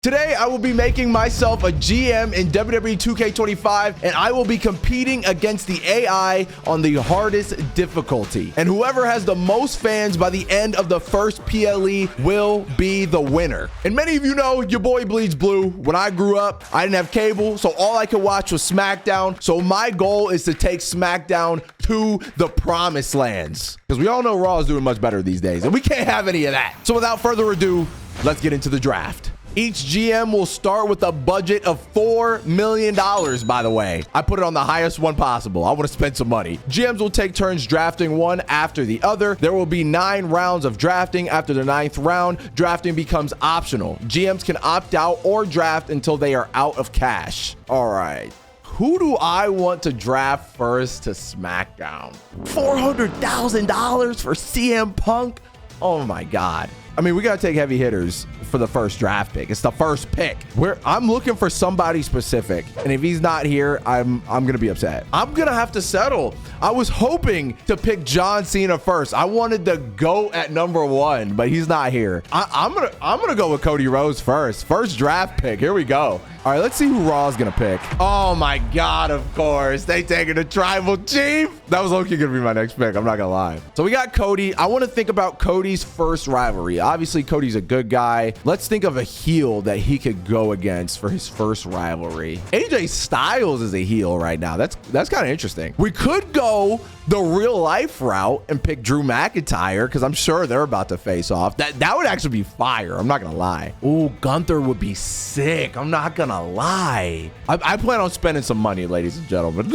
Today, I will be making myself a GM in WWE 2K25, and I will be competing against the AI on the hardest difficulty. And whoever has the most fans by the end of the first PLE will be the winner. And many of you know your boy bleeds blue. When I grew up, I didn't have cable, so all I could watch was SmackDown. So my goal is to take SmackDown to the promised lands, because we all know Raw is doing much better these days, and we can't have any of that. So without further ado, let's get into the draft. Each GM will start with a budget of $4 million, by the way. I put it on the highest one possible. I want to spend some money. GMs will take turns drafting one after the other. There will be 9 rounds of drafting. After the 9th round, drafting becomes optional. GMs can opt out or draft until they are out of cash. All right. Who do I want to draft first to SmackDown? $400,000 for CM Punk? Oh my God. I mean, we got to take heavy hitters for the first draft pick. It's the first pick. I'm looking for somebody specific. And if he's not here, I'm going to be upset. I'm going to have to settle. I was hoping to pick John Cena first. I wanted the GOAT at number 1, but he's not here. I'm going to go with Cody Rhodes first. First draft pick. Here we go. All right, let's see who Raw's going to pick. Oh my God, of course. They taking the tribal chief. That was low-key going to be my next pick. I'm not going to lie. So we got Cody. I want to think about Cody's first rivalry. Obviously, Cody's a good guy. Let's think of a heel that he could go against for his first rivalry. AJ Styles is a heel right now. That's kind of interesting. We could go the real life route and pick Drew McIntyre, because I'm sure they're about to face off. That would actually be fire. I'm not gonna lie. Oh, Gunther would be sick. I'm not gonna lie. I plan on spending some money, ladies and gentlemen.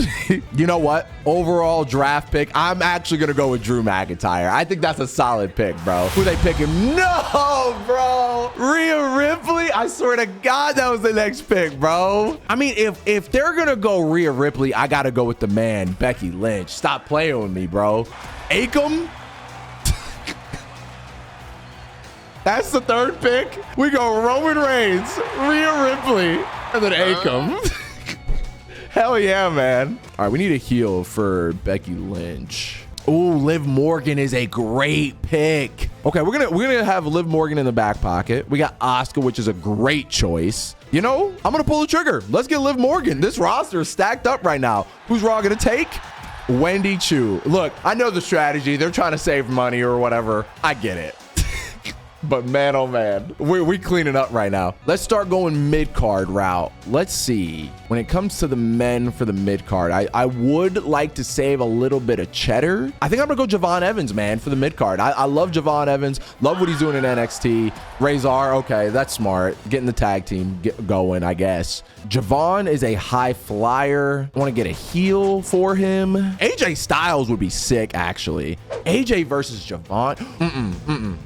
You know what? Overall draft pick, I'm actually gonna go with Drew McIntyre. I think that's a solid pick, bro. Who they picking? No, bro. Rhea Ripley. I swear to God, that was the next pick, bro. I mean, if they're gonna go Rhea Ripley, I gotta go with the man, Becky Lynch. Stop playing with me, bro. Akam. That's the third pick. We go Roman Reigns, Rhea Ripley, and then Akam. Hell yeah, man. All right, we need a heel for Becky Lynch. Oh, Liv Morgan is a great pick. Okay, we're gonna have Liv Morgan in the back pocket. We got Asuka, which is a great choice. You know, I'm gonna pull the trigger. Let's get Liv Morgan. This roster is stacked up right now. Who's Raw gonna take? Wendy Chu. Look, I know the strategy. They're trying to save money or whatever. I get it. But man, oh man, we cleaning up right now. Let's start going mid-card route. Let's see. When it comes to the men for the mid-card, I would like to save a little bit of cheddar. I think I'm gonna go Javon Evans, man, for the mid-card. I love Javon Evans. Love what he's doing in NXT. Razor, okay, that's smart. Getting the tag team going, I guess. Javon is a high flyer. I want to get a heel for him. AJ Styles would be sick, actually. AJ versus Javon.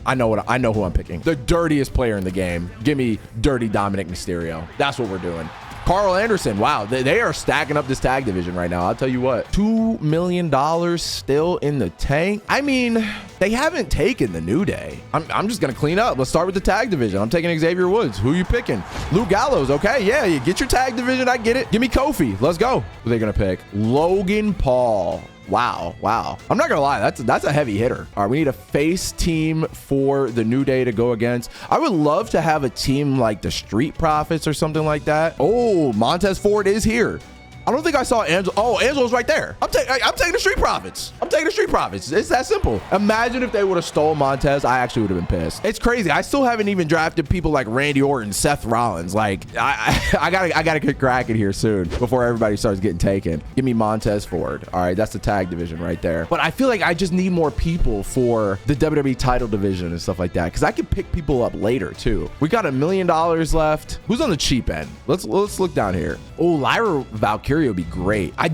I know who I'm picking. The dirtiest player in the game. Give me dirty Dominic Mysterio. That's what we're doing. Carl Anderson. Wow, they are stacking up this tag division right now. I'll tell you what. $2 million still in the tank. I mean, they haven't taken the New Day. I'm just gonna clean up. Let's start with the tag division. I'm taking Xavier Woods. Who you picking? Luke Gallows. Okay, yeah, you get your tag division. I get it. Give me Kofi. Let's go. Who are they gonna pick? Logan Paul. Wow. I'm not gonna lie, that's a heavy hitter. All right, we need a face team for the New Day to go against. I would love to have a team like the Street Profits or something like that. Oh, Montez Ford is here. I don't think I saw Angelo. Oh, Angelo's right there. I'm taking the Street Profits. I'm taking the Street Profits. It's that simple. Imagine if they would have stole Montez. I actually would have been pissed. It's crazy. I still haven't even drafted people like Randy Orton, Seth Rollins. Like, I gotta get cracking here soon before everybody starts getting taken. Give me Montez Ford. All right, that's the tag division right there. But I feel like I just need more people for the WWE title division and stuff like that, because I can pick people up later too. We got $1 million left. Who's on the cheap end? Let's look down here. Oh, Lyra Valkyrie would be great. I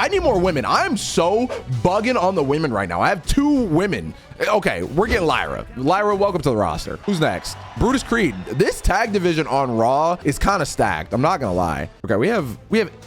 need more women. I'm so bugging on the women right now. I have 2 women. Okay, we're getting Lyra. Lyra, welcome to the roster. Who's next? Brutus Creed. This tag division on Raw is kind of stacked. I'm not gonna lie. Okay, we have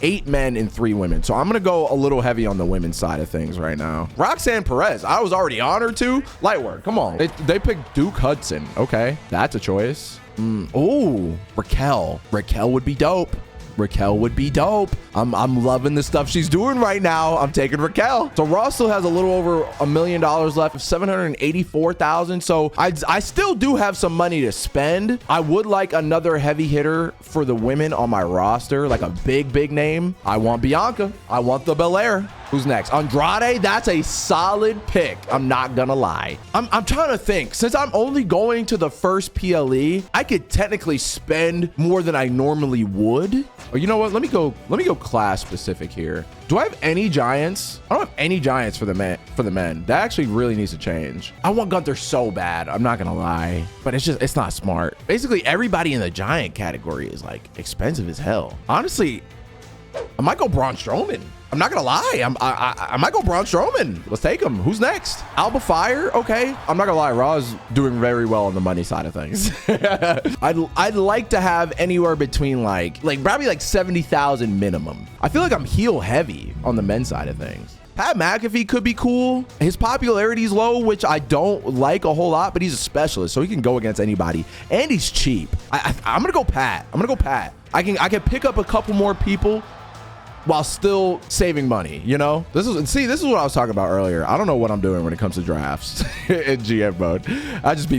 8 men and 3 women. So I'm gonna go a little heavy on the women's side of things right now. Roxanne Perez. I was already on her too. Light work. Come on. They picked Duke Hudson. Okay, that's a choice. Oh, Raquel. Raquel would be dope. Raquel would be dope. I'm loving the stuff she's doing right now. I'm taking Raquel. So Raw still has a little over $1 million left, 784,000. So I still do have some money to spend. I would like another heavy hitter for the women on my roster, like a big name. I want Bianca. I want the Belair. Who's next? Andrade. That's a solid pick. I'm not gonna lie. I'm trying to think. Since I'm only going to the first PLE, I could technically spend more than I normally would. Or you know what? Let me go class specific here. Do I have any giants? I don't have any giants for the men. That actually really needs to change. I want Gunther so bad. I'm not gonna lie, but it's not smart. Basically, everybody in the giant category is like expensive as hell. Honestly, I might go Braun Strowman. I'm not gonna lie. I might go Braun Strowman. Let's take him. Who's next? Alba Fire. Okay. I'm not gonna lie. Raw is doing very well on the money side of things. I'd like to have anywhere between like probably like 70,000 minimum. I feel like I'm heel heavy on the men's side of things. Pat McAfee could be cool. His popularity is low, which I don't like a whole lot, but he's a specialist, so he can go against anybody, and he's cheap. I'm gonna go Pat. I can pick up a couple more people while still saving money, you know? This is what I was talking about earlier. I don't know what I'm doing when it comes to drafts in GM mode. I just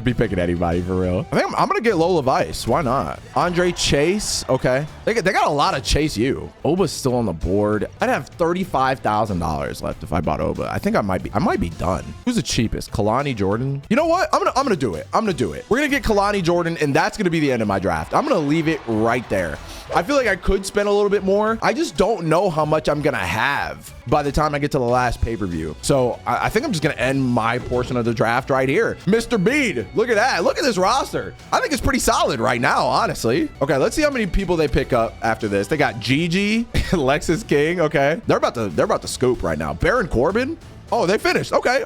be picking anybody for real. I think I'm gonna get Lola Vice. Why not? Andre Chase. Okay. They got a lot of Chase U. Oba's still on the board. I'd have $35,000 left if I bought Oba. I think I might be done. Who's the cheapest? Kalani Jordan. You know what? I'm gonna do it. We're gonna get Kalani Jordan, and that's gonna be the end of my draft. I'm gonna leave it right there. I feel like I could spend a little bit more. I just don't know how much I'm gonna have by the time I get to the last pay-per-view. So I think I'm just gonna end my portion of the draft right here. Mr. Bede, look at that. Look at this roster. I think it's pretty solid right now, honestly. Okay, let's see how many people they pick up after this. They got Gigi, Lexus King. Okay, they're about to scoop right now. Baron Corbin. Oh, they finished. Okay.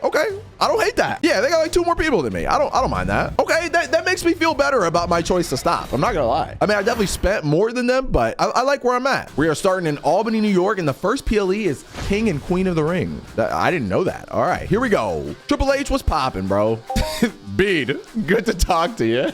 I don't hate that. Yeah, they got like 2 more people than me. I don't mind that. Okay, that makes me feel better about my choice to stop. I'm not gonna lie. I mean, I definitely spent more than them, but I like where I'm at. We are starting in Albany, New York, and the first PLE is King and Queen of the Ring. I didn't know that. All right, here we go. Triple H was popping, bro. Bede, good to talk to you.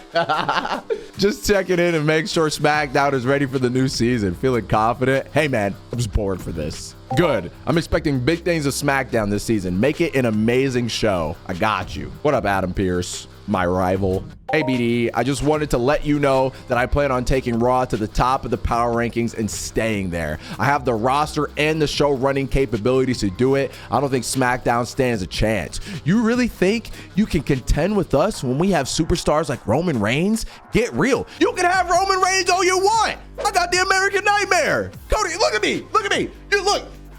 Just checking in and make sure SmackDown is ready for the new season. Feeling confident. Hey, man, I'm just bored for this. Good. I'm expecting big things of SmackDown this season. Make it an amazing show. I got you. What up, Adam Pearce, my rival? Hey, BD, I just wanted to let you know that I plan on taking Raw to the top of the power rankings and staying there. I have the roster and the show running capabilities to do it. I don't think SmackDown stands a chance. You really think you can contend with us when we have superstars like Roman Reigns? Get real. You can have Roman Reigns all you want. I got the American Nightmare. Cody, look at me.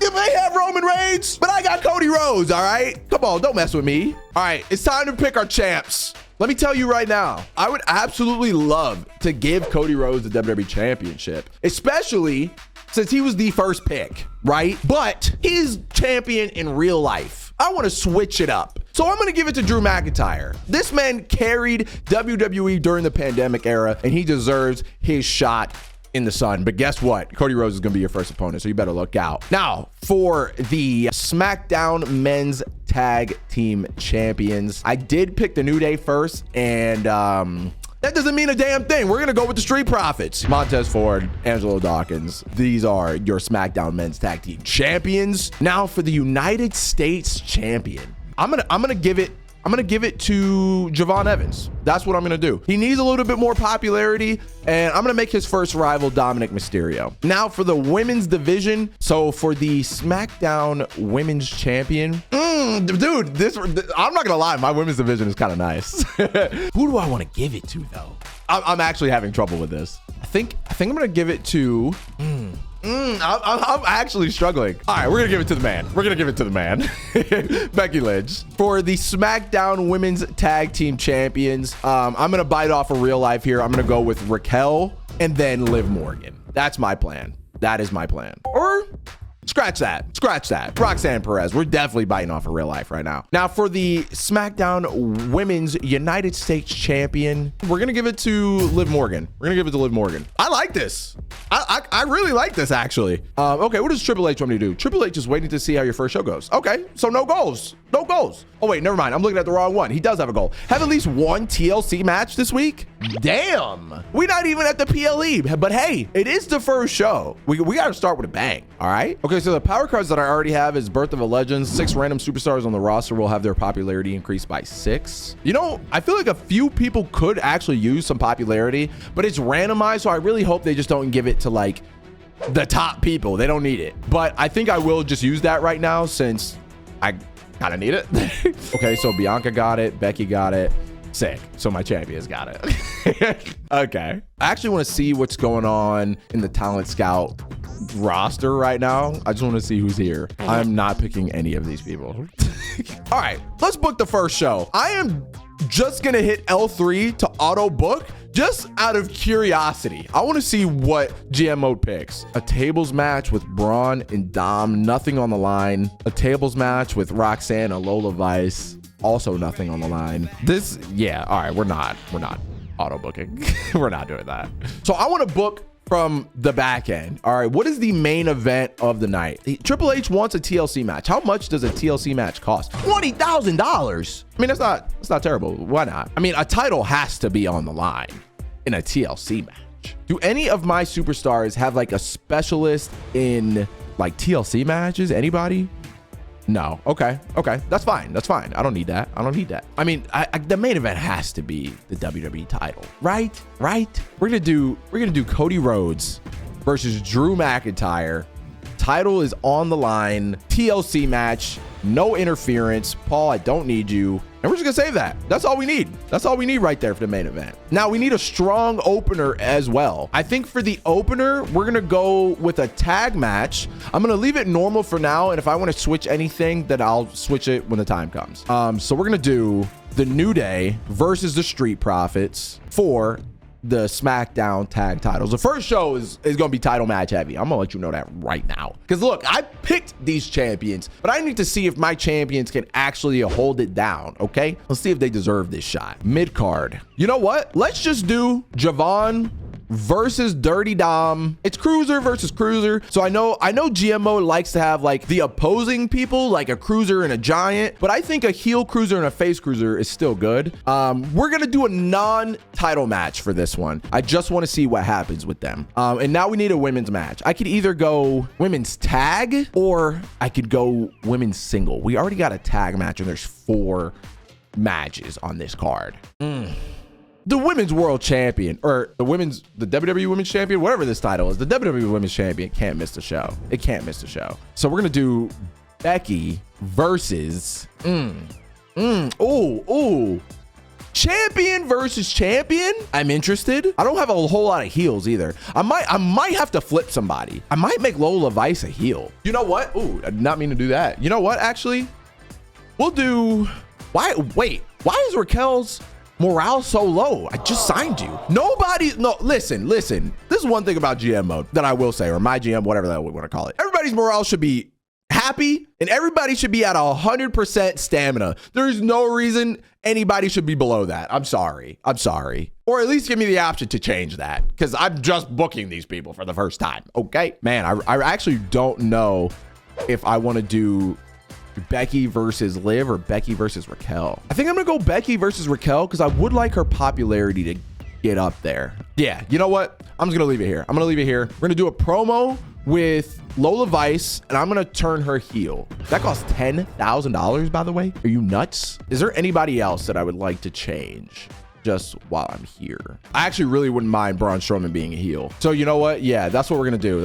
You may have Roman Reigns, but I got Cody Rhodes, all right? Come on, don't mess with me. All right, it's time to pick our champs. Let me tell you right now, I would absolutely love to give Cody Rhodes the WWE Championship, especially since he was the first pick, right? But he's champion in real life. I want to switch it up. So I'm going to give it to Drew McIntyre. This man carried WWE during the pandemic era, and he deserves his shot in the sun. But guess what? Cody Rhodes is going to be your first opponent, so you better look out. Now, for the SmackDown Men's Tag Team Champions, I did pick the New Day first, and that doesn't mean a damn thing. We're going to go with the Street Profits. Montez Ford, Angelo Dawkins. These are your SmackDown Men's Tag Team Champions. Now, for the United States Champion, I'm gonna give it to Javon Evans. That's what I'm gonna do. He needs a little bit more popularity, and I'm gonna make his first rival Dominic Mysterio. Now for the women's division, so for the SmackDown Women's Champion, dude, I'm not gonna lie, my women's division is kind of nice. Who do I want to give it to though? I'm actually having trouble with this. I think I'm gonna give it to. I'm actually struggling. All right, we're gonna give it to the man. Becky Lynch. For the SmackDown Women's Tag Team Champions, I'm gonna bite off a real life here. I'm gonna go with Raquel and then Liv Morgan. That's my plan. That is my plan. Or Scratch that. Scratch that. Roxanne Perez. We're definitely biting off of real life right now. Now, for the SmackDown Women's United States Champion, we're going to give it to Liv Morgan. We're going to give it to Liv Morgan. I like this. I really like this, actually. Okay, what does Triple H want me to do? Triple H is waiting to see how your first show goes. Okay, so no goals. No goals. Oh, wait, never mind. I'm looking at the wrong one. He does have a goal. Have at least one TLC match this week? Damn. We're not even at the PLE, but hey, it is the first show. We got to start with a bang, all right? Okay, so the power cards that I already have is Birth of a Legend. 6 random superstars on the roster will have their popularity increased by 6. You know, I feel like a few people could actually use some popularity, but it's randomized, so I really hope they just don't give it to like the top people. They don't need it. But I think I will just use that right now since I kind of need it. Okay, so Bianca got it. Becky got it. Sick. So my champions got it. Okay. I actually want to see what's going on in the Talent Scout roster right now. I just want to see who's here. I'm not picking any of these people. All right, let's book the first show. I am just going to hit L3 to auto book just out of curiosity. I want to see what GM mode picks. A tables match with Braun and Dom, nothing on the line. A tables match with Roxanne and Lola Vice, also nothing on the line. This, yeah, all right, we're not auto booking. We're not doing that. So I want to book from the back end. All right, what is the main event of the night? Triple H wants a TLC match. How much does a TLC match cost? $20,000. I mean, that's not terrible. Why not? I mean, a title has to be on the line in a TLC match. Do any of my superstars have like a specialist in like TLC matches? Anybody? No. Okay. That's fine. I don't need that. I mean, the main event has to be the WWE title, right? We're gonna do Cody Rhodes versus Drew McIntyre. Title is on the line. TLC match. No interference. Paul, I don't need you. And we're just gonna save that. That's all we need. That's all we need right there for the main event. Now we need a strong opener as well. I think for the opener, we're gonna go with a tag match. I'm gonna leave it normal for now. And if I want to switch anything, then I'll switch it when the time comes. So we're gonna do the New Day versus the Street Profits for the SmackDown tag titles. The first show is going to be title match heavy. I'm going to let you know that right now. Because look, I picked these champions, but I need to see if my champions can actually hold it down, okay? Let's see if they deserve this shot. Mid-card. You know what? Let's just do Javon versus Dirty Dom. It's cruiser versus cruiser. So I know GMO likes to have like the opposing people, like a cruiser and a giant, but I think a heel cruiser and a face cruiser is still good. We're gonna do a non-title match for this one. I just want to see what happens with them. And now we need a women's match. I could either go women's tag or I could go women's single. We already got a tag match and there's 4 matches on this card. The women's world champion, or the WWE women's champion, whatever this title is, the WWE women's champion can't miss the show. It can't miss the show. So we're gonna do Becky versus champion versus champion. I'm interested. I don't have a whole lot of heels either. I might have to flip somebody. I might make Lola Vice a heel. You know what? Ooh, I did not mean to do that. You know what? Actually, we'll do. Why is Raquel's morale so low? I just signed you. Listen. This is one thing about GM mode that I will say, or my GM, whatever that we want to call it. Everybody's morale should be happy and everybody should be at 100% stamina. There's no reason anybody should be below that. I'm sorry. Or at least give me the option to change that, because I'm just booking these people for the first time. Okay, man, I actually don't know if I want to do Becky versus Liv or Becky versus Raquel. I think I'm gonna go Becky versus Raquel because I would like her popularity to get up there. Yeah, you know what? I'm just gonna leave it here. We're gonna do a promo with Lola Vice and I'm gonna turn her heel. That costs $10,000, by the way. Are you nuts? Is there anybody else that I would like to change just while I'm here? I actually really wouldn't mind Braun Strowman being a heel. So you know what? Yeah, that's what we're gonna do.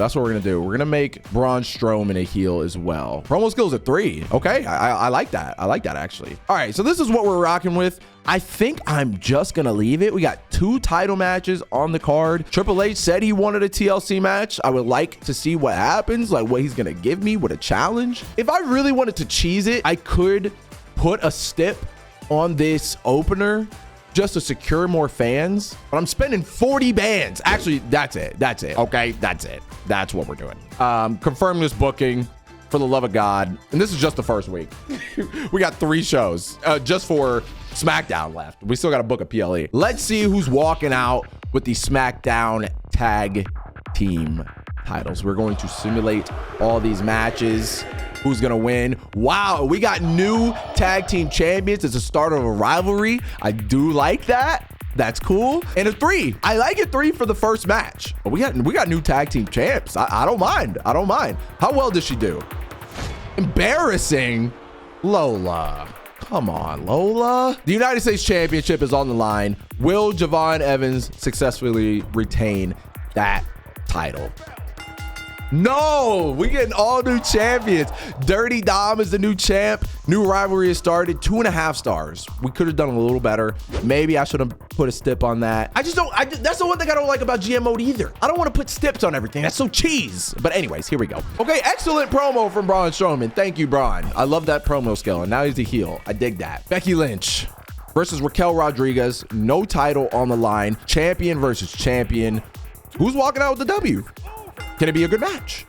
We're gonna make Braun Strowman a heel as well. Promo skills at 3. Okay, I like that. Actually. All right, so this is what we're rocking with. I think I'm just gonna leave it. We got 2 title matches on the card. Triple H said he wanted a TLC match. I would like to see what happens, like what he's gonna give me with a challenge. If I really wanted to cheese it, I could put a stip on this opener just to secure more fans, but I'm spending 40 bands. Actually, that's it. Okay, that's it. That's what we're doing. Confirm this booking. for the love of God. And this is just the first week. We got 3 shows just for SmackDown left. We still got to book a PLE. Let's see who's walking out with the SmackDown Tag Team titles. We're going to simulate all these matches. Who's going to win? Wow, we got new tag team champions. It's the start of a rivalry. I do like that. That's cool. And a 3. I like a 3 for the first match. We got new tag team champs. I don't mind. I don't mind. How well does she do? Embarrassing. Lola. Come on, Lola. The United States Championship is on the line. Will Javon Evans successfully retain that title? No, we getting all new champions. Dirty Dom is the new champ. New rivalry has started. 2.5 stars. We could have done a little better. Maybe I should have put a stip on that. That's the one thing I don't like about GM mode either. I don't want to put stips on everything. That's so cheese. But anyways, here we go. Okay, excellent promo from Braun Strowman. Thank you, Braun. I love that promo skill. And now he's a heel. I dig that. Becky Lynch versus Raquel Rodriguez. No title on the line. Champion versus champion. Who's walking out with the W? Can it be a good match?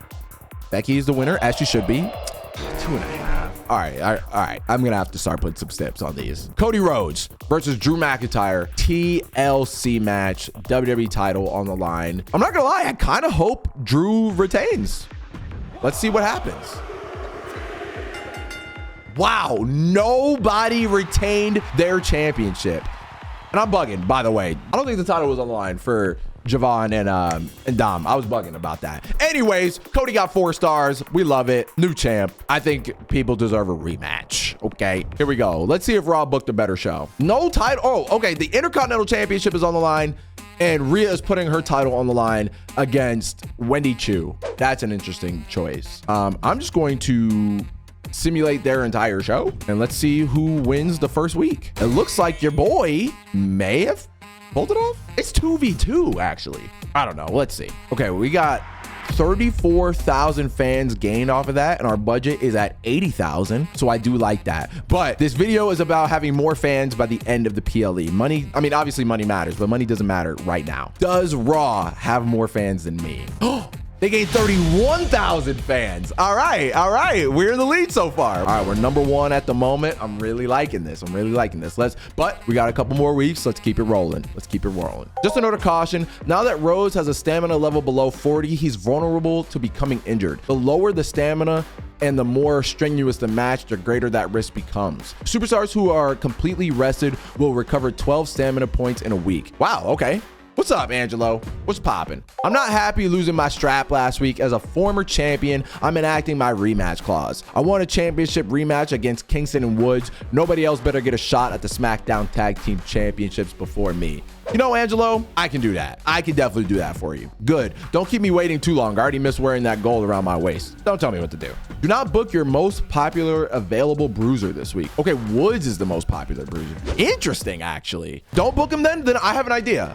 Becky is the winner, as she should be. 2.5. All right. I'm going to have to start putting some steps on these. Cody Rhodes versus Drew McIntyre. TLC match. WWE title on the line. I'm not going to lie. I kind of hope Drew retains. Let's see what happens. Wow. Nobody retained their championship. And I'm bugging, by the way. I don't think the title was on the line for Javon and Dom. I was bugging about that. Anyways, Cody got 4 stars. We love it. New champ. I think people deserve a rematch. Okay, here we go. Let's see if Raw booked a better show. No title. Oh, okay. The Intercontinental Championship is on the line, and Rhea is putting her title on the line against Wendy Chu. That's an interesting choice. I'm just going to simulate their entire show, and let's see who wins the first week. It looks like your boy may have pulled it off. It's 2v2, actually. I don't know. Let's see. Okay, we got 34,000 fans gained off of that, and our budget is at 80,000. So I do like that. But this video is about having more fans by the end of the PLE. Money, I mean, obviously money matters, but money doesn't matter right now. Does Raw have more fans than me? They gained 31,000 fans. All right. We're in the lead so far. All right, we're number 1 at the moment. I'm really liking this. But we got a couple more weeks. Let's keep it rolling. Just a note of caution. Now that Rhodes has a stamina level below 40, he's vulnerable to becoming injured. The lower the stamina and the more strenuous the match, the greater that risk becomes. Superstars who are completely rested will recover 12 stamina points in a week. Wow, okay. What's up, Angelo? What's poppin'? I'm not happy losing my strap last week. As a former champion, I'm enacting my rematch clause. I want a championship rematch against Kingston and Woods. Nobody else better get a shot at the SmackDown Tag Team Championships before me. You know, Angelo, I can do that. I can definitely do that for you. Good. Don't keep me waiting too long. I already miss wearing that gold around my waist. Don't tell me what to do. Do not book your most popular available bruiser this week. Okay, Woods is the most popular bruiser. Interesting, actually. Don't book him then? Then I have an idea.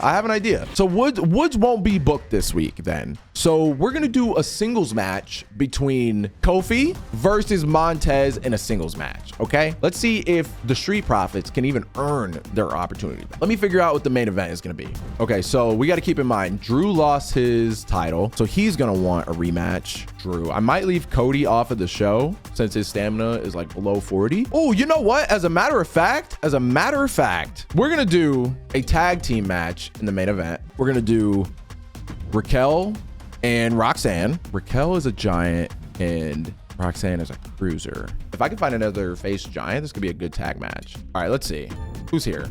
So Woods won't be booked this week then. So we're going to do a singles match between Kofi versus Montez in a singles match, okay? Let's see if the Street Profits can even earn their opportunity. Let me figure out what the main event is going to be. Okay, so we got to keep in mind, Drew lost his title, so he's going to want a rematch. Drew. I might leave Cody off of the show since his stamina is like below 40. Oh, you know what? As a matter of fact, we're going to do a tag team match in the main event. We're going to do Raquel and Roxanne. Raquel is a giant and Roxanne is a cruiser. If I can find another face giant, this could be a good tag match. All right, let's see. Who's here?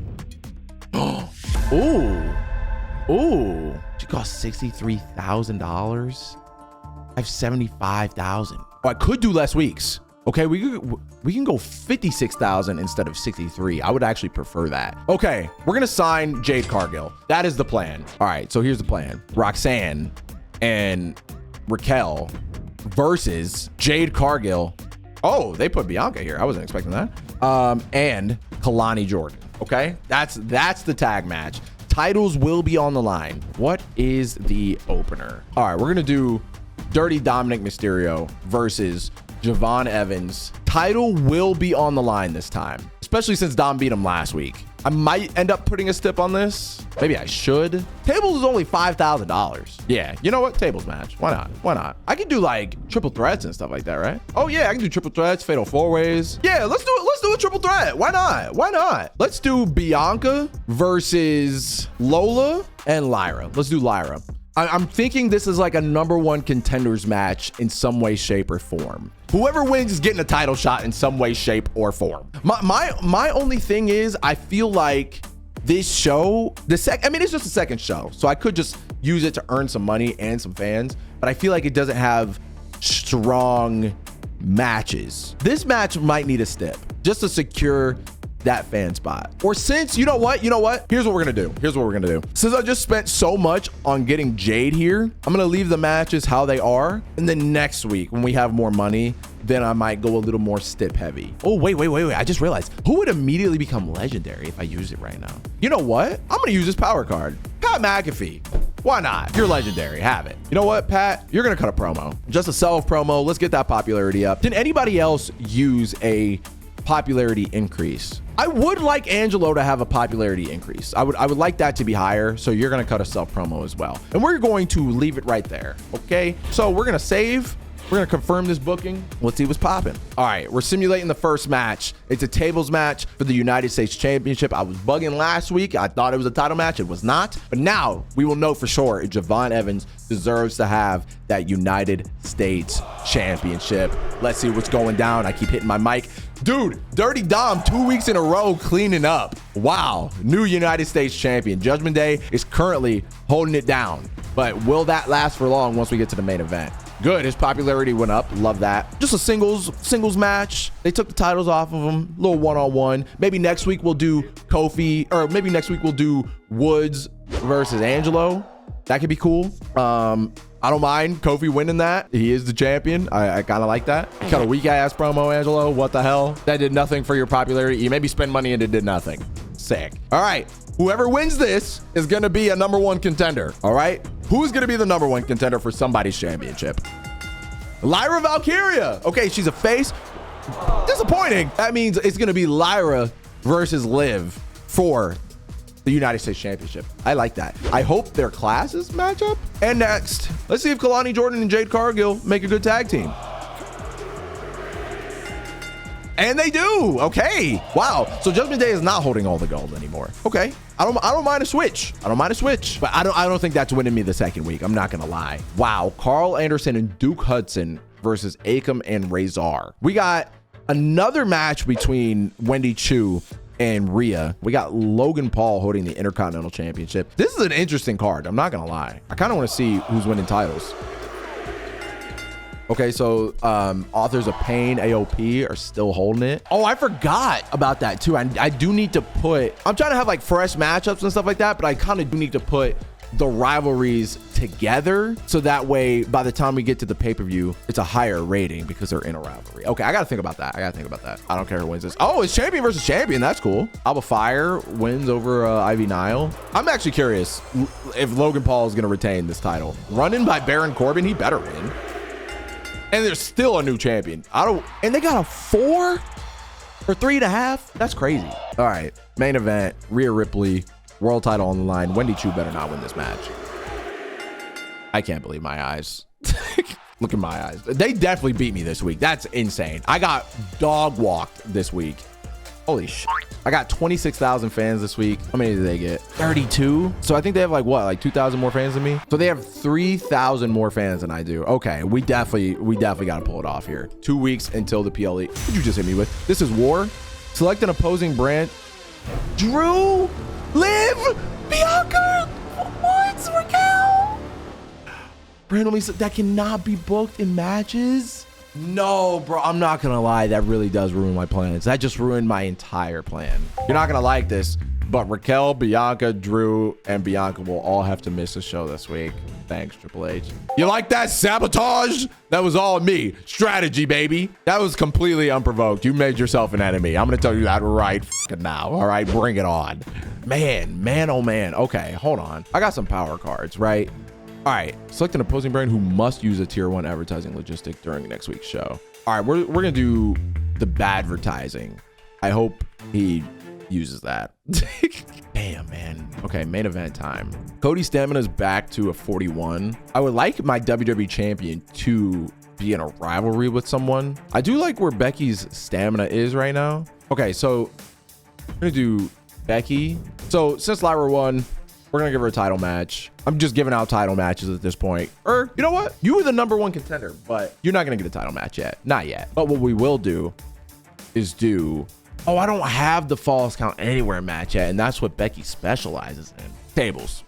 Ooh. She cost $63,000. I have 75,000. Oh, I could do less weeks. Okay, we can go 56,000 instead of 63. I would actually prefer that. Okay, we're gonna sign Jade Cargill. That is the plan. All right, so here's the plan. Roxanne and Raquel versus Jade Cargill. Oh, they put Bianca here. I wasn't expecting that. And Kalani Jordan. Okay, that's the tag match. Titles will be on the line. What is the opener? All right, we're gonna do Dirty Dominic Mysterio versus Javon Evans. Title will be on the line this time, especially since Dom beat him last week. I might end up putting a stip on this. Maybe I should. Tables is only $5,000. Yeah, you know what? Tables match. Why not? Why not? I can do like triple threats and stuff like that, right? Oh yeah, I can do triple threats, fatal four ways. Yeah, let's do it. Let's do a triple threat. Why not? Why not? Let's do Bianca versus Lola and Lyra. Let's do Lyra. I'm thinking this is like a #1 contenders match in some way, shape, or form. Whoever wins is getting a title shot in some way, shape, or form. My only thing is, I feel like this show, I mean, it's just a second show, so I could just use it to earn some money and some fans, but I feel like it doesn't have strong matches. This match might need a stip just to secure that fan spot. Or since, you know what? Here's what we're gonna do. Since I just spent so much on getting Jade here, I'm gonna leave the matches how they are. And then next week, when we have more money, then I might go a little more stip heavy. Oh, wait. I just realized who would immediately become legendary if I use it right now. You know what? I'm gonna use this power card. Pat McAfee. Why not? You're legendary. Have it. You know what, Pat? You're gonna cut a promo. Just a self promo. Let's get that popularity up. Did anybody else use a popularity increase? I would like Angelo to have a popularity increase. I would like that to be higher. So you're gonna cut a self promo as well. And we're going to leave it right there. Okay. So we're gonna save. We're gonna confirm this booking. Let's see what's popping. All right, we're simulating the first match. It's a tables match for the United States Championship. I was bugging last week. I thought it was a title match. It was not. But now we will know for sure if Javon Evans deserves to have that United States Championship. Let's see what's going down. I keep hitting my mic. Dude, Dirty Dom 2 weeks in a row cleaning up. Wow, new United States champion. Judgment Day is currently holding it down. But will that last for long once we get to the main event? Good, his popularity went up. Love that. Just a singles match. They took the titles off of him. Little one-on-one. Maybe next week we'll do Kofi, or maybe next week we'll do Woods versus Angelo. That could be cool. I don't mind Kofi winning that. He is the champion. I kind of like that. Cut a weak ass promo, Angelo. What the hell? That did nothing for your popularity. You maybe spend money and it did nothing. Sick. All right. Whoever wins this is going to be a #1 contender. All right. Who's going to be the #1 contender for somebody's championship? Lyra Valkyria. Okay. She's a face. Disappointing. That means it's going to be Lyra versus Liv for the United States Championship. I like that. I hope their classes match up. And next, let's see if Kalani Jordan and Jade Cargill make a good tag team. And they do. Okay. Wow. So Judgment Day is not holding all the gold anymore. Okay. I don't mind a switch. I don't mind a switch. But I don't think that's winning me the second week. I'm not gonna lie. Wow. Carl Anderson and Duke Hudson versus Akam and Razor. We got another match between Wendy Chu and Rhea. We got Logan Paul holding the Intercontinental Championship. This is an interesting card. I'm not gonna lie. I kind of want to see who's winning titles. Okay, so Authors of Pain, AOP, are still holding it. Oh, I forgot about that too. I do need to put, I'm trying to have like fresh matchups and stuff like that, but I kind of do need to put the rivalries together so that way by the time we get to the pay-per-view, it's a higher rating because they're in a rivalry. Okay, I gotta think about that. I don't care who wins this. Oh, it's champion versus champion. That's cool. Alba Fire wins over Ivy Nile. I'm actually curious if Logan Paul is gonna retain this title. Running by Baron Corbin, he better win. And there's still a new champion. And they got a 4 or 3.5. That's crazy. All right, main event, Rhea Ripley, world title on the line. Wendy Chu better not win this match. I can't believe my eyes. Look at my eyes. They definitely beat me this week. That's insane. I got dog walked this week. Holy shit. I got 26,000 fans this week. How many did they get? 32. So I think they have like what, like 2,000 more fans than me. So they have 3,000 more fans than I do. Okay, we definitely got to pull it off here. 2 weeks until the PLE. What'd you just hit me with? This is War. Select an opposing brand. Drew, Liv, Bianca. What? Raquel. Randomly, that cannot be booked in matches. No, bro, I'm not gonna lie. That really does ruin my plans. That just ruined my entire plan. You're not gonna like this, but Raquel, Bianca, Drew, and Bianca will all have to miss a show this week. Thanks, Triple H. You like that sabotage? That was all me. Strategy, baby. That was completely unprovoked. You made yourself an enemy. I'm gonna tell you that right now. All right, bring it on. Man, oh man. Okay, hold on. I got some power cards, right? All right, select an opposing brand who must use a tier 1 advertising logistic during next week's show. All right, we're gonna do the bad advertising. I hope he uses that. Damn, man. Okay, main event time. Cody's stamina is back to a 41. I would like my WWE champion to be in a rivalry with someone. I do like where Becky's stamina is right now. Okay, so I'm gonna do Becky. So since Lyra won, we're gonna give her a title match. I'm just giving out title matches at this point. Or you know what? You were the #1 contender, but you're not gonna get a title match yet. Not yet. But what we will do is do, oh, I don't have the Falls Count Anywhere match yet, and that's what Becky specializes in. Tables.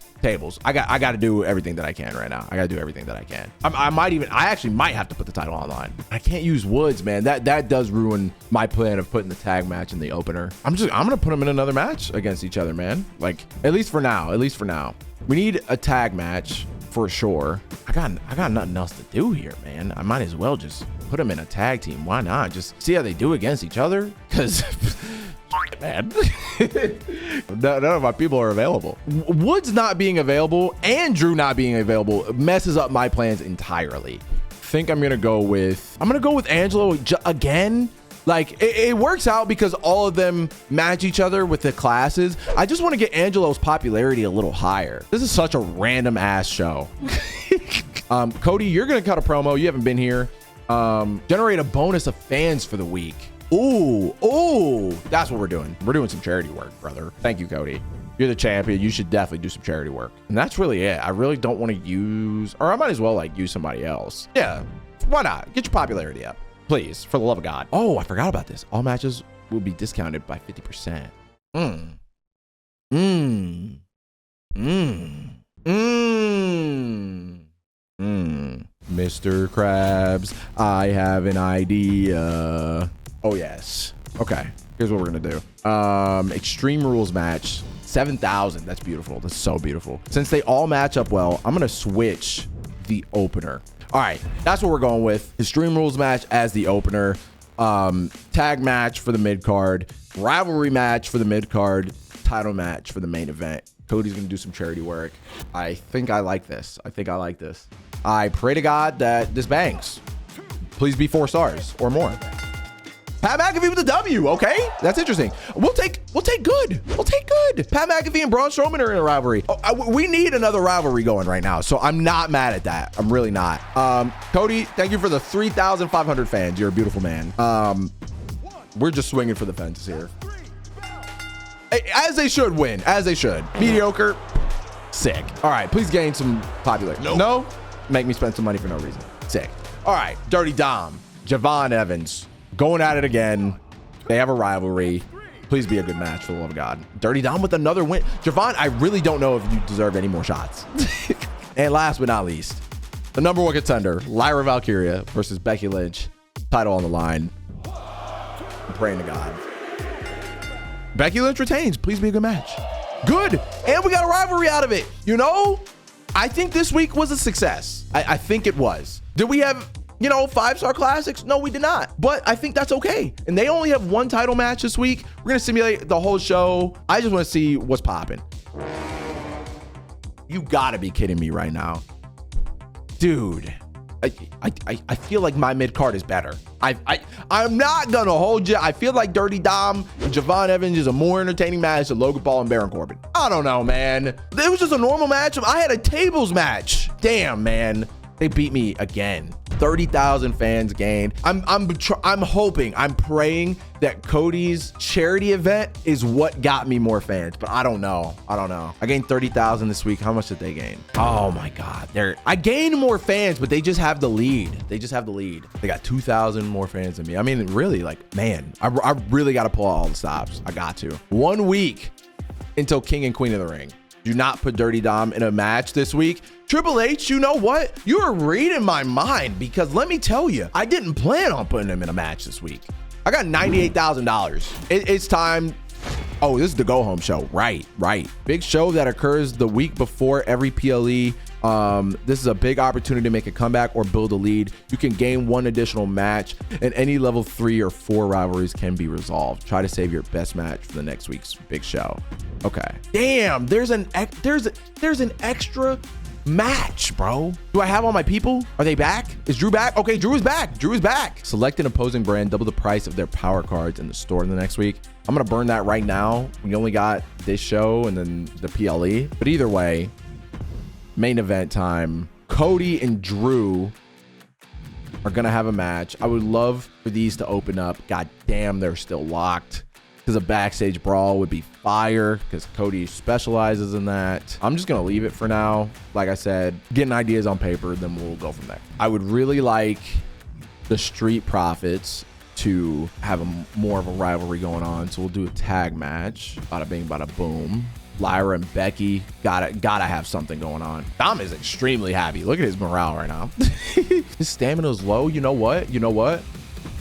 I got to do everything that I can right now. I got to do everything that I can. I actually might have to put the title online. I can't use Woods, man. That does ruin my plan of putting the tag match in the opener. I'm gonna put them in another match against each other, man. Like at least for now. We need a tag match for sure. I got nothing else to do here, man. I might as well just put them in a tag team. Why not? Just see how they do against each other. Because man, none of my people are available. Woods not being available and Drew not being available messes up my plans entirely. Think I'm gonna go with Angelo again. Like it works out because all of them match each other with the classes. I just want to get Angelo's popularity a little higher. This is such a random ass show. Cody, you're gonna cut a promo. You haven't been here. Generate a bonus of fans for the week. Ooh, that's what we're doing. We're doing some charity work, brother. Thank you, Cody. You're the champion. You should definitely do some charity work. And that's really it. I really don't want to use, or I might as well like use somebody else. Yeah, why not? Get your popularity up, please, for the love of God. Oh, I forgot about this. All matches will be discounted by 50%. Mr. Krabs, I have an idea. Oh yes. Okay, here's what we're gonna do. Extreme Rules match, 7,000. That's beautiful. That's so beautiful. Since they all match up well, I'm gonna switch the opener. All right, that's what we're going with. Extreme Rules match as the opener. Tag match for the mid card. Rivalry match for the mid card. Title match for the main event. Cody's gonna do some charity work. I think I like this. I pray to God that this bangs. Please be 4 stars or more. Pat McAfee with the W. Okay, that's interesting. We'll take good. Pat McAfee and Braun Strowman are in a rivalry. We need another rivalry going right now, so I'm not mad at that. I'm really not. Cody, thank you for the 3,500 fans. You're a beautiful man. We're just swinging for the fences here. As they should win. As they should. Mediocre. Sick. All right, please gain some popularity. No? Make me spend some money for no reason. Sick. All right, Dirty Dom, Javon Evans, going at it again. They have a rivalry. Please be a good match, for the love of God. Dirty Dom with another win. Javon, I really don't know if you deserve any more shots. And last but not least, the #1 contender, Lyra Valkyria versus Becky Lynch. Title on the line. I'm praying to God. Becky Lynch retains. Please be a good match. Good. And we got a rivalry out of it. You know, I think this week was a success. I think it was. Did we have, 5-star classics? No, we did not. But I think that's okay. And they only have 1 title match this week. We're going to simulate the whole show. I just want to see what's popping. You got to be kidding me right now. Dude. I feel like my mid card is better. I'm not gonna hold you. I feel like Dirty Dom and Javon Evans is a more entertaining match than Logan Paul and Baron Corbin. I don't know, man. It was just a normal match. I had a tables match. Damn, man. They beat me again. 30,000 fans gained. I'm hoping, I'm praying that Cody's charity event is what got me more fans, but I don't know. I gained 30,000 this week. How much did they gain? Oh my God. I gained more fans, but they just have the lead. They got 2,000 more fans than me. I mean, really, like, man, I really got to pull out all the stops. I got to. 1 week until King and Queen of the Ring. Do not put Dirty Dom in a match this week. Triple H, you know what? You are reading my mind, because let me tell you, I didn't plan on putting him in a match this week. I got $98,000. It's time. Oh, this is the go home show. Right. Big show that occurs the week before every PLE. This is a big opportunity to make a comeback or build a lead. You can gain 1 additional match, and any level 3 or 4 rivalries can be resolved. Try to save your best match for the next week's big show. Okay. Damn, there's an extra match, bro. Do I have all my people? Are they back? Is Drew back? Okay, Drew is back. Drew is back. Select an opposing brand, double the price of their power cards in the store in the next week. I'm gonna burn that right now. We only got this show and then the PLE. But either way, main event time. Cody and Drew are gonna have a match. I would love for these to open up. God damn, they're still locked. Because a backstage brawl would be fire because Cody specializes in that. I'm just going to leave it for now. Like I said, getting ideas on paper, then we'll go from there. I would really like the Street Profits to have more of a rivalry going on. So we'll do a tag match. Bada bing, bada boom. Lyra and Becky gotta have something going on. Dom is extremely happy. Look at his morale right now. His stamina is low. You know what?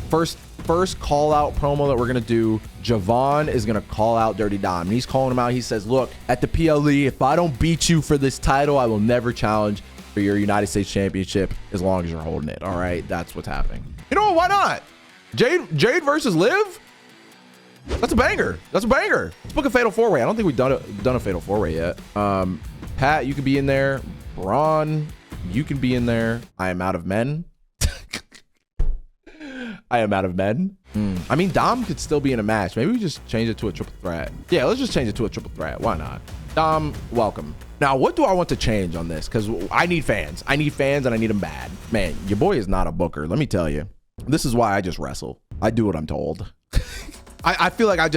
First call out promo that we're gonna do, Javon is gonna call out Dirty Dom, and he's calling him out. He says, look, at the PLE, if I don't beat you for this title, I will never challenge for your United States Championship as long as you're holding it. All right, that's what's happening. You know what? Why not? Jade versus Liv. That's a banger. Let's book a fatal 4-way. I don't think we've done a fatal 4-way yet. Pat, you could be in there. Braun, you can be in there. I am out of men. I am out of men. I mean, Dom could still be in a match. Maybe we just change it to a triple threat. Yeah, let's just change it to a triple threat. Why not? Dom, welcome. Now, what do I want to change on this? Because I need fans. I need fans and I need them bad. Man, your boy is not a booker. Let me tell you. This is why I just wrestle. I do what I'm told. I feel like I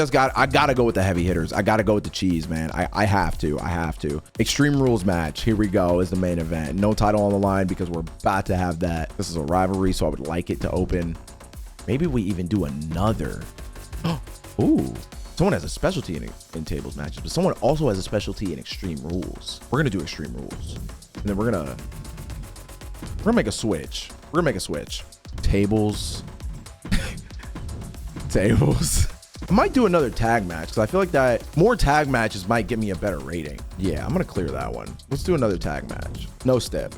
gotta go with the heavy hitters. I gotta go with the cheese, man. I have to. Extreme Rules match. Here we go is the main event. No title on the line because we're about to have that. This is a rivalry, so I would like it to open. Maybe we even do another. Ooh, someone has a specialty in tables matches, but someone also has a specialty in Extreme Rules. We're gonna do Extreme Rules, and then we're gonna make a switch. Tables. Tables. I might do another tag match because I feel like that more tag matches might get me a better rating. Yeah, I'm gonna clear that one. Let's do another tag match. No step.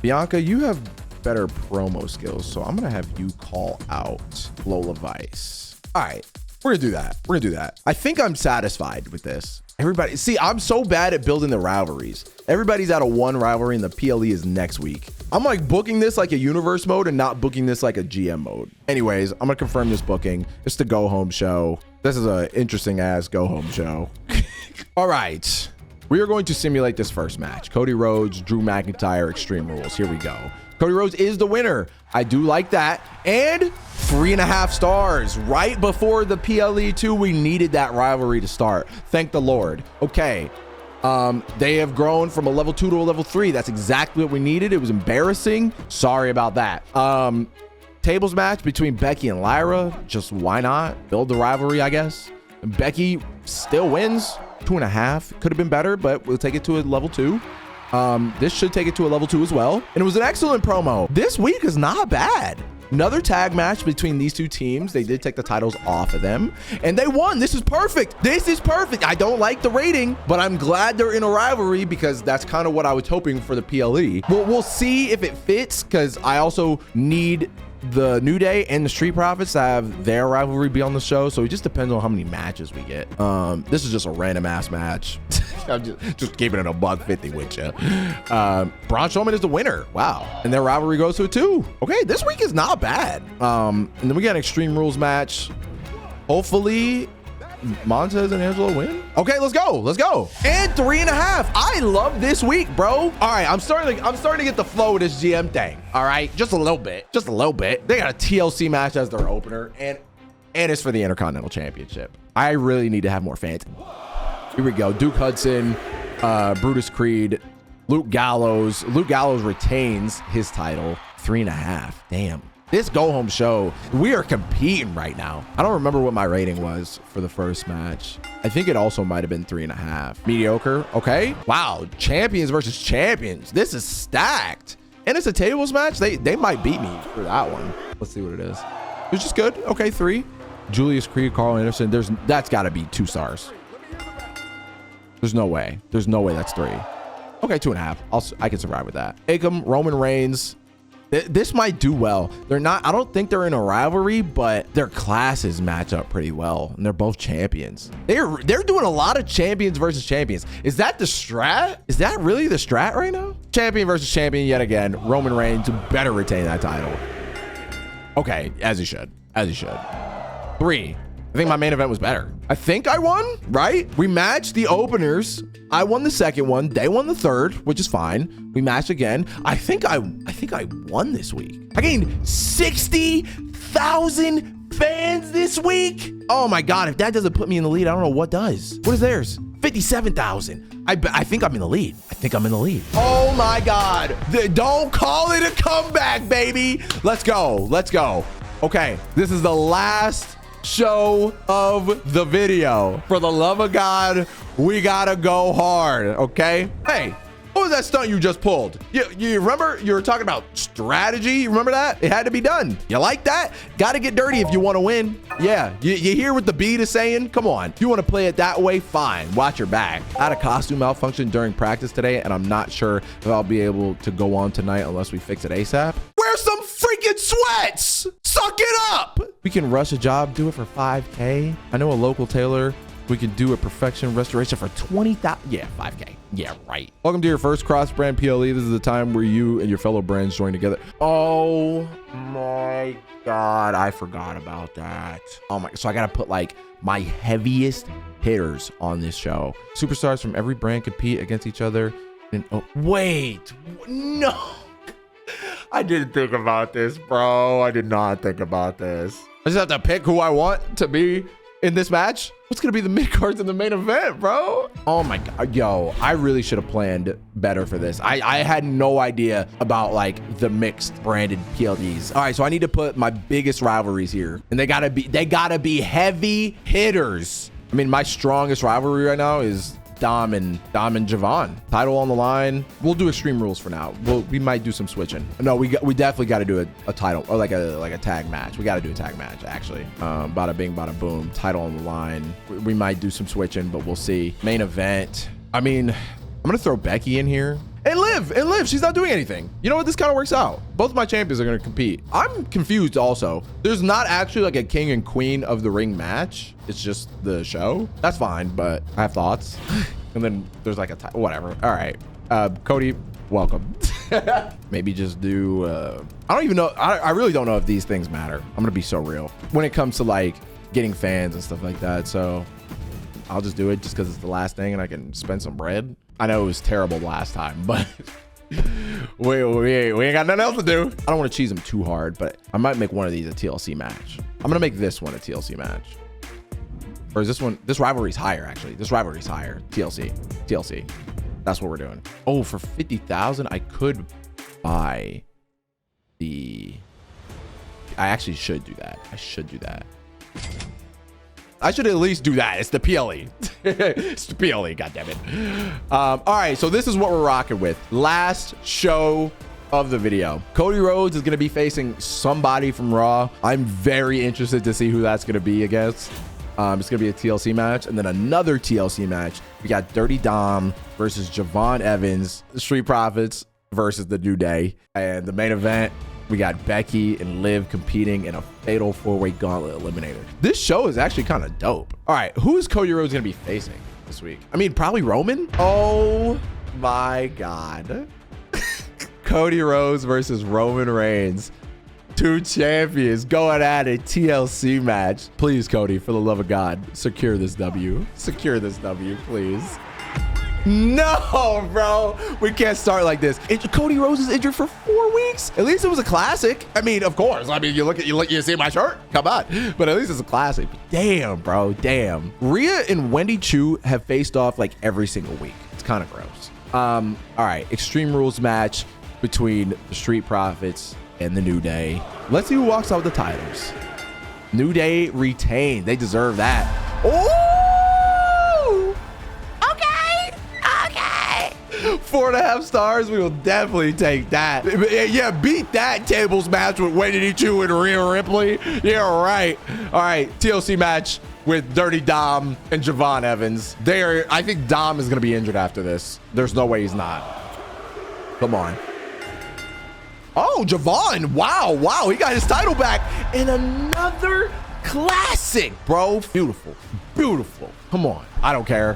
Bianca, you have better promo skills, so I'm gonna have you call out Lola Vice. All right, we're gonna do that. I think I'm satisfied with this. Everybody, see, I'm so bad at building the rivalries. Everybody's out of one rivalry and the PLE is next week. I'm like booking this like a universe mode and not booking this like a GM mode. Anyways, I'm gonna confirm this booking. It's the go home show. This is an interesting ass go home show. All right, we are going to simulate this first match. Cody Rhodes, Drew McIntyre, Extreme Rules. Here we go. Cody Rhodes is the winner. I do like that. And 3.5 stars right before the PLE 2. We needed that rivalry to start. Thank the Lord. Okay. They have grown from a level 2 to a level 3. That's exactly what we needed. It was embarrassing. Sorry about that. Tables match between Becky and Lyra. Just why not? Build the rivalry, I guess. And Becky still wins. 2.5. Could have been better, but we'll take it to a level 2. This should take it to a level 2 as well. And it was an excellent promo. This week is not bad. Another tag match between these two teams. They did take the titles off of them and they won. This is perfect. I don't like the rating, but I'm glad they're in a rivalry because that's kind of what I was hoping for the PLE. We'll see if it fits because I also need the New Day and the Street Profits to have their rivalry be on the show, so it just depends on how many matches we get. This is just a random ass match. I'm just keeping it a $150 with you. Braun Strowman is the winner. Wow, and their rivalry goes to a 2. Okay, this week is not bad. And then we got an Extreme Rules match. Hopefully Montez and Angelo win. Okay, let's go. And 3.5. I love this week, bro. All right, I'm starting to get the flow of this GM thing. All right, just a little bit. They got a TLC match as their opener, and it's for the Intercontinental Championship. I really need to have more fans. Here we go. Duke Hudson, Brutus Creed, Luke Gallows. Luke Gallows retains his title. 3.5. Damn. This go-home show, we are competing right now. I don't remember what my rating was for the first match. I think it also might have been 3.5. Mediocre, okay. Wow, champions versus champions. This is stacked. And it's a tables match. They might beat me for that one. Let's see what it is. It's just good. Okay, 3. Julius Creed, Carl Anderson. That's got to be 2 stars. There's no way that's 3. Okay, 2.5. I can survive with that. Akam, Roman Reigns. This might do well. They're not, I don't think they're in a rivalry, but their classes match up pretty well. And they're both champions. They're doing a lot of champions versus champions. Is that the strat? Is that really the strat right now? Champion versus champion yet again. Roman Reigns better retain that title. Okay, as he should. As he should. 3. I think my main event was better. I think I won, right? We matched the openers. I won the second one. They won the third, which is fine. We matched again. I think I won this week. I gained 60,000 fans this week. Oh my God, if that doesn't put me in the lead, I don't know what does. What is theirs? 57,000. I think I'm in the lead. I think I'm in the lead. Oh my God. Don't call it a comeback, baby. Let's go. Let's go. Okay, this is the last show of the video. For the love of God, we gotta go hard, okay? Hey, what was that stunt you just pulled? You remember you were talking about strategy? You remember that? It had to be done. You like that? Gotta get dirty if you want to win. Yeah, you hear what the beat is saying? Come on. You want to play it that way? Fine. Watch your back. I had a costume malfunction during practice today, and I'm not sure if I'll be able to go on tonight unless we fix it ASAP. Wear some freaking sweats. Suck it up. We can rush a job, do it for 5K. I know a local tailor. We can do a perfection restoration for 20,000. Yeah, 5K. Yeah, right. Welcome to your first cross-brand PLE. This is the time where you and your fellow brands join together. Oh my God, I forgot about that. Oh my, so I gotta put like my heaviest hitters on this show. Superstars from every brand compete against each other. And oh, wait, no. I didn't think about this, bro. I did not think about this. I just have to pick who I want to be in this match. What's gonna be the mid cards in the main event, bro? Oh my God, yo, I really should have planned better for this. I had no idea about like the mixed branded PLDs. All right, so I need to put my biggest rivalries here, and they gotta be heavy hitters. I mean, my strongest rivalry right now is Dom and Javon. Title on the line. We'll do Extreme Rules for now. We might do some switching. No, we definitely got to do a title or like a tag match. We got to do a tag match actually. Bada bing, bada boom. Title on the line. We might do some switching, but we'll see. Main event. I mean, I'm gonna throw Becky in here. And Liv, she's not doing anything. You know what? This kind of works out. Both my champions are going to compete. I'm confused also. There's not actually like a king and queen of the ring match. It's just the show. That's fine, but I have thoughts. And then there's like a whatever. All right. Cody, welcome. Maybe just do, I don't even know. I really don't know if these things matter. I'm going to be so real when it comes to like getting fans and stuff like that. So I'll just do it just because it's the last thing and I can spend some bread. I know it was terrible last time, but we ain't got nothing else to do. I don't want to cheese them too hard, but I might make one of these a TLC match. I'm going to make this one a TLC match. Or is this one? This rivalry's higher, actually. This rivalry's higher. TLC. That's what we're doing. Oh, for 50,000, I could buy the... I actually should do that. I should do that. I should at least do that. It's the PLE. It's the PLE, goddammit. All right, so this is what we're rocking with. Last show of the video. Cody Rhodes is going to be facing somebody from Raw. I'm very interested to see who that's going to be against. It's going to be a TLC match. And then another TLC match. We got Dirty Dom versus Javon Evans, the Street Profits versus the New Day. And the main event, we got Becky and Liv competing in a fatal 4-way gauntlet eliminator. This show is actually kind of dope. All right, who is Cody Rhodes going to be facing this week? I mean, probably Roman. Oh my God. Cody Rhodes versus Roman Reigns. 2 champions going at a TLC match. Please, Cody, for the love of God, secure this W. Secure this W, please. No, bro, we can't start like this. Cody Rhodes is injured for 4 weeks. At least it was a classic. I mean, of course. I mean, you see my shirt? Come on. But at least it's a classic. Damn, bro, damn. Rhea and Wendy Chu have faced off like every single week. It's kind of gross. All right, Extreme Rules match between the Street Profits and the New Day. Let's see who walks out with the titles. New Day retained. They deserve that. Oh! 4.5 stars. We will definitely take that. Yeah, beat that tables match with Wendy Chu and Rhea Ripley. Yeah, right. All right, TLC match with Dirty Dom and Javon Evans. I think Dom is going to be injured after this. There's no way he's not. Come on. Oh, Javon. Wow. Wow. He got his title back in another classic, bro. Beautiful. Beautiful. Come on. I don't care.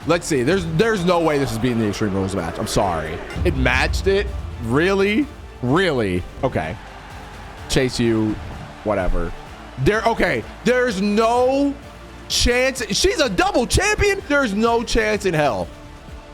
Let's see. There's no way this is beating the Extreme Rules match. I'm sorry. It matched it. Really? Really? Okay. Chase you. Whatever. Okay. There's no chance. She's a double champion. There's no chance in hell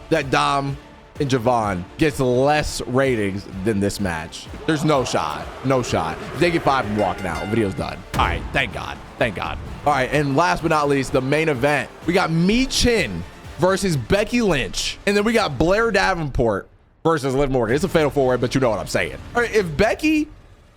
that Dom and Javon gets less ratings than this match. There's no shot. No shot. If they get 5, I'm walking out. Video's done. All right. Thank God. Thank God. All right. And last but not least, the main event. We got Mi Chin versus Becky Lynch. And then we got Blair Davenport versus Liv Morgan. It's a fatal 4-way, but you know what I'm saying. All right. If Becky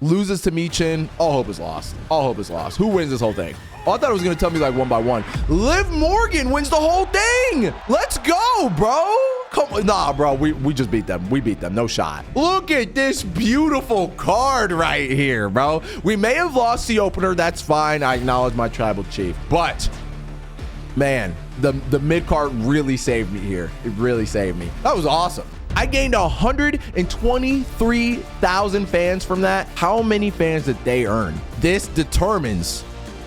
loses to Mi Chin, all hope is lost. All hope is lost. Who wins this whole thing? Oh, I thought it was going to tell me like 1 by 1. Liv Morgan wins the whole thing. Let's go, bro. Come on. Nah, bro. We just beat them. We beat them. No shot. Look at this beautiful card right here, bro. We may have lost the opener. That's fine. I acknowledge my tribal chief. But, man, the mid-card really saved me here. It really saved me. That was awesome. I gained 123,000 fans from that. How many fans did they earn? This determines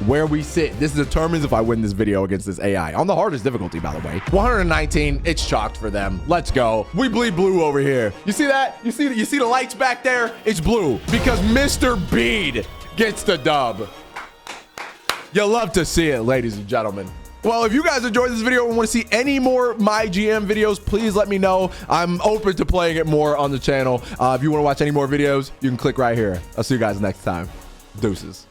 where we sit. This determines if I win this video against this AI on the hardest difficulty, by the way. 119, it's chalked for them. Let's go. We bleed blue over here. You see that? You see the lights back there? It's blue because Mr. Bede gets the dub. You'll love to see it, ladies and gentlemen. Well, if you guys enjoyed this video and want to see any more My GM videos, please let me know. I'm open to playing it more on the channel. If you want to watch any more videos, you can click right here. I'll see you guys next time. Deuces.